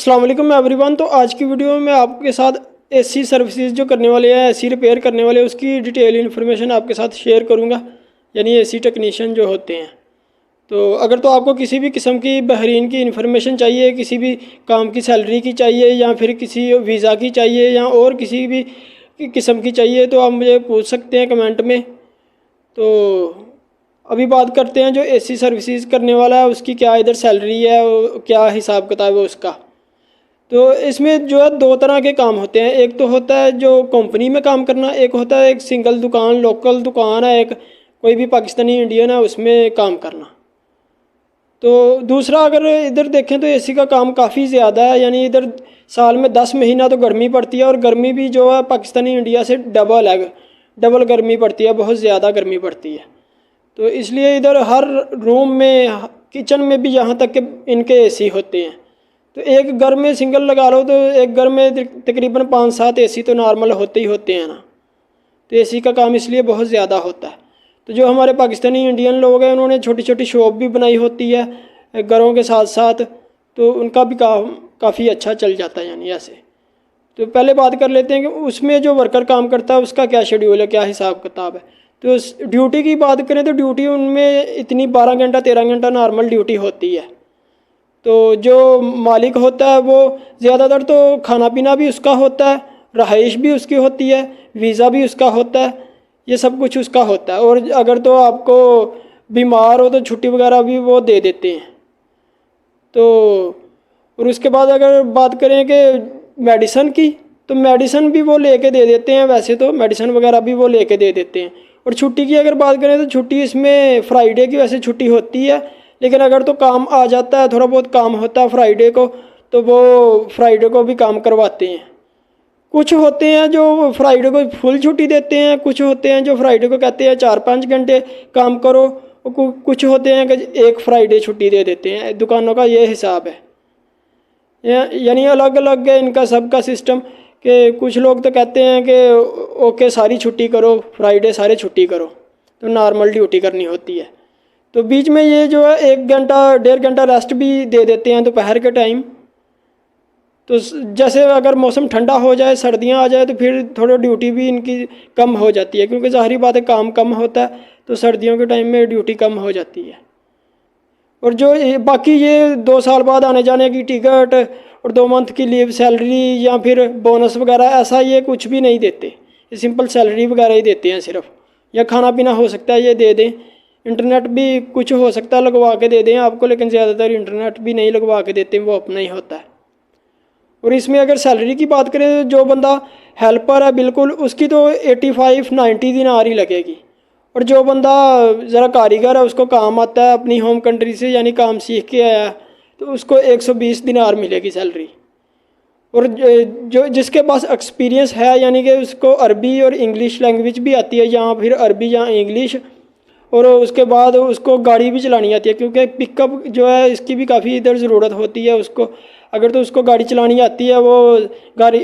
अस्सलाम वालेकुम एवरीवन। तो आज की वीडियो में आपके साथ एसी सर्विसेज जो करने वाले हैं, एसी रिपेयर करने वाले, उसकी डिटेल इन्फॉर्मेशन आपके साथ शेयर करूंगा, यानी एसी टेक्नीशियन जो होते हैं। तो अगर तो आपको किसी भी किस्म की बहरीन की इन्फॉर्मेशन चाहिए, किसी भी काम की सैलरी की चाहिए, या फिर किसी वीज़ा की चाहिए, या और किसी भी किस्म की चाहिए, तो आप मुझे पूछ सकते हैं कमेंट में। तो अभी बात करते हैं जो एसी सर्विसेज करने वाला है उसकी क्या इधर सैलरी है, क्या हिसाब किताब है उसका। तो इसमें जो है दो तरह के काम होते हैं। एक तो होता है जो कंपनी में काम करना, एक होता है एक सिंगल दुकान, लोकल दुकान है, एक कोई भी पाकिस्तानी इंडियन है उसमें काम करना। तो दूसरा अगर इधर देखें तो एसी का काम काफ़ी ज़्यादा है, यानी इधर साल में 10 महीना तो गर्मी पड़ती है, और गर्मी भी जो है पाकिस्तानी इंडिया से डबल है, डबल गर्मी पड़ती है, बहुत ज़्यादा गर्मी पड़ती है। तो इसलिए इधर हर रूम में, किचन में भी, यहाँ तक कि इनके एसी होते हैं। तो एक घर में सिंगल लगा लो तो एक घर में तकरीबन 5-7 एसी तो नॉर्मल होते ही होते हैं ना। तो एसी का काम इसलिए बहुत ज़्यादा होता है। तो जो हमारे पाकिस्तानी इंडियन लोग हैं उन्होंने छोटी छोटी शॉप भी बनाई होती है घरों के साथ साथ, तो उनका भी काम काफ़ी अच्छा चल जाता है, यानी ऐसे। तो पहले बात कर लेते हैं कि उसमें जो वर्कर काम करता है उसका क्या शेड्यूल है, क्या हिसाब किताब है। तो ड्यूटी की बात करें तो ड्यूटी उनमें इतनी 12 घंटा 13 घंटा नॉर्मल ड्यूटी होती है। तो जो मालिक होता है वो ज़्यादातर तो खाना पीना भी उसका होता है, रहाइश भी उसकी होती है, वीज़ा भी उसका होता है, ये सब कुछ उसका होता है। और अगर तो आपको बीमार हो तो छुट्टी वगैरह भी वो दे देते हैं। तो और उसके बाद अगर बात करें कि मेडिसन की, तो मेडिसन भी वो लेके दे देते हैं, वैसे तो मेडिसन वगैरह भी वो लेके दे देते हैं। और छुट्टी की अगर बात करें तो छुट्टी इसमें फ्राइडे की वैसे छुट्टी होती है, लेकिन अगर तो काम आ जाता है, थोड़ा बहुत काम होता है फ्राइडे को, तो वो फ्राइडे को भी काम करवाते हैं। कुछ होते हैं जो फ्राइडे को फुल छुट्टी देते हैं, कुछ होते हैं जो फ्राइडे को कहते हैं 4-5 घंटे काम करो, कुछ होते हैं कि एक फ्राइडे छुट्टी दे देते हैं। दुकानों का ये हिसाब है, यानी अलग अलग है इनका सबका सिस्टम। कि कुछ लोग तो कहते हैं कि ओके सारी छुट्टी करो, फ्राइडे सारे छुट्टी करो, तो नॉर्मल ड्यूटी करनी होती है। तो बीच में ये जो है 1 घंटा 1.5 घंटा रेस्ट भी दे देते हैं दोपहर के टाइम। तो जैसे अगर मौसम ठंडा हो जाए, सर्दियां आ जाए, तो फिर थोड़ी ड्यूटी भी इनकी कम हो जाती है, क्योंकि ज़ाहिरी बात है काम कम होता है, तो सर्दियों के टाइम में ड्यूटी कम हो जाती है। और जो बाकी ये 2 साल बाद आने जाने की टिकट और 2 मंथ की लीव सैलरी या फिर बोनस वगैरह, ऐसा ये कुछ भी नहीं देते। ये सिंपल सैलरी वगैरह ही देते हैं सिर्फ, या खाना पीना हो सकता है ये दे दें, इंटरनेट भी कुछ हो सकता है लगवा के दे दें आपको, लेकिन ज़्यादातर इंटरनेट भी नहीं लगवा के देते, वो अपना ही होता है। और इसमें अगर सैलरी की बात करें तो जो बंदा हेल्पर है बिल्कुल, उसकी तो 85-90 दिनार ही लगेगी। और जो बंदा ज़रा कारीगर है, उसको काम आता है अपनी होम कंट्री से, यानी काम सीख के आया, तो उसको 120 दिनार मिलेगी सैलरी। और जो जिसके पास एक्सपीरियंस है, यानी कि उसको अरबी और इंग्लिश लैंग्वेज भी आती है, या फिर अरबी या इंग्लिश, और उसके बाद उसको गाड़ी भी चलानी आती है, क्योंकि पिकअप जो है इसकी भी काफ़ी इधर ज़रूरत होती है उसको। अगर तो उसको गाड़ी चलानी आती है, वो गाड़ी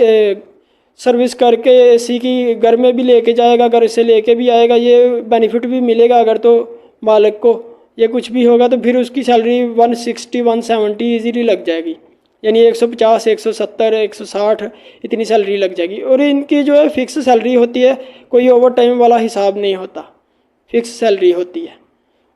सर्विस करके एसी की घर में भी लेके जाएगा, घर से लेके भी आएगा, ये बेनिफिट भी मिलेगा। अगर तो मालिक को ये कुछ भी होगा तो फिर उसकी सैलरी 160-170 ईजीली लग जाएगी, यानी 150, 170, 160 इतनी सैलरी लग जाएगी। और इनकी जो है फ़िक्स सैलरी होती है, कोई ओवर टाइम वाला हिसाब नहीं होता, फ़िक्स सैलरी होती है।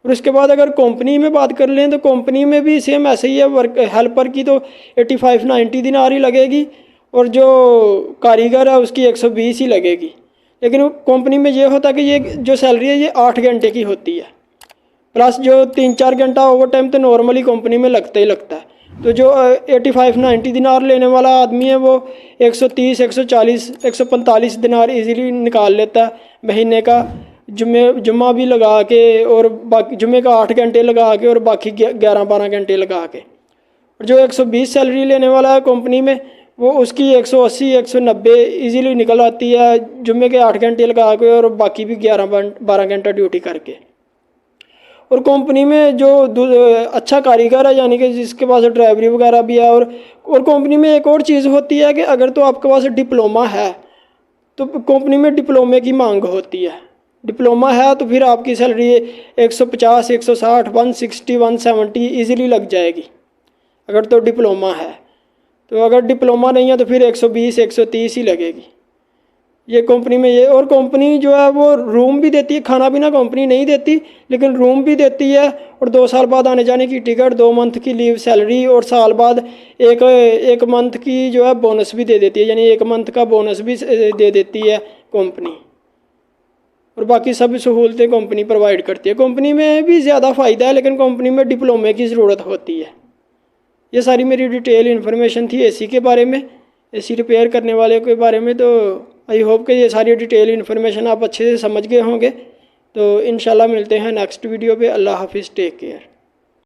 और उसके बाद अगर कंपनी में बात कर लें तो कंपनी में भी सेम ऐसे ही है। वर्क हेल्पर की तो 85-90 दिनार ही लगेगी, और जो कारीगर है उसकी 120 ही लगेगी। लेकिन कंपनी में ये होता है कि ये जो सैलरी है ये 8 घंटे की होती है, प्लस जो 3-4 घंटा ओवर टाइम तो नॉर्मली कंपनी में लगता ही लगता है। तो जो 85-90 दिनार लेने वाला आदमी है वो 130, 140, 145 दिनार ईजीली निकाल लेता है महीने का, जुम्मा भी लगा के, और बाकी जुम्मे का 8 घंटे लगा के, और बाकी 11-12 घंटे लगा के। और जो 120 सैलरी लेने वाला है कंपनी में, वो उसकी 180-190 ईजीली निकल आती है, जुम्मे के 8 घंटे लगा के और बाकी भी 11-12 घंटा ड्यूटी करके। और कंपनी में जो अच्छा कारीगर है, यानी कि जिसके पास ड्राइवरी वगैरह भी है, और कंपनी में एक और चीज़ होती है कि अगर तो आपके पास डिप्लोमा है तो कंपनी में डिप्लोमे की मांग होती है। डिप्लोमा है तो फिर आपकी सैलरी 150, 160, 160, 170 ईज़िली लग जाएगी अगर तो डिप्लोमा है। तो अगर डिप्लोमा नहीं है तो फिर 120 130 ही लगेगी ये कंपनी में। ये और कंपनी जो है वो रूम भी देती है, खाना पीना कंपनी नहीं देती लेकिन रूम भी देती है, और 2 साल बाद आने जाने की टिकट, 2 मंथ की लीव सैलरी, और साल बाद एक मंथ की जो है बोनस भी दे देती है, यानी 1 मंथ का बोनस भी दे देती है कंपनी, और बाकी सब सहूलतें कंपनी प्रोवाइड करती है। कंपनी में भी ज़्यादा फ़ायदा है लेकिन कंपनी में डिप्लोमे की ज़रूरत होती है। ये सारी मेरी डिटेल इन्फॉर्मेशन थी एसी के बारे में, एसी रिपेयर करने वाले के बारे में। तो आई होप कि ये सारी डिटेल इन्फॉर्मेशन आप अच्छे से समझ गए होंगे। तो इंशाल्लाह मिलते हैं नेक्स्ट वीडियो पे। अल्लाह हाफिज़, टेक केयर।